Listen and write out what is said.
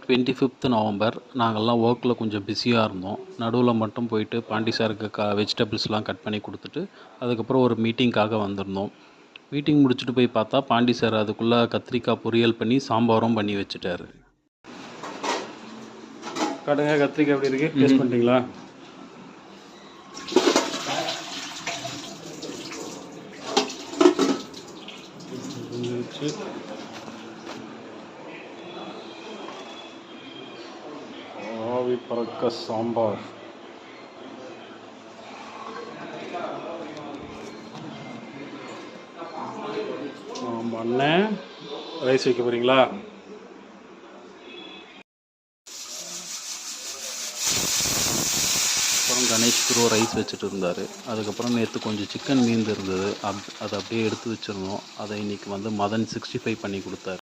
25th November நாங்கள்லாம் ஒர்க்கில் கொஞ்சம் பிஸியாக இருந்தோம். நடுவில் மட்டும் போயிட்டு பாண்டி சாருக்கு வெஜிடபிள்ஸ்லாம் கட் பண்ணி கொடுத்துட்டு அதுக்கப்புறம் ஒரு மீட்டிங்காக வந்திருந்தோம். மீட்டிங் முடிச்சுட்டு போய் பார்த்தா பாண்டி சார் அதுக்குள்ளே கத்திரிக்காய் பொரியல் பண்ணி சாம்பாரும் பண்ணி வச்சுட்டாரு. காட்டுங்க, கத்திரிக்காய் எப்படி இருக்குது, டேஸ்ட் பண்ணிட்டீங்களா? ஆவி பறக்க சாம்பார். அண்ணன் ரைஸ் வைக்க போகிறீங்களா? அப்புறம் கணேஷ் ப்ரோ ரைஸ் வச்சுட்டு இருந்தார். அதுக்கப்புறம் நேற்று கொஞ்சம் சிக்கன் மீந்து இருந்தது, அதை அப்படியே எடுத்து வச்சுருந்தோம். அதை இன்றைக்கி வந்து மதன் 65 பண்ணி கொடுத்தாரு.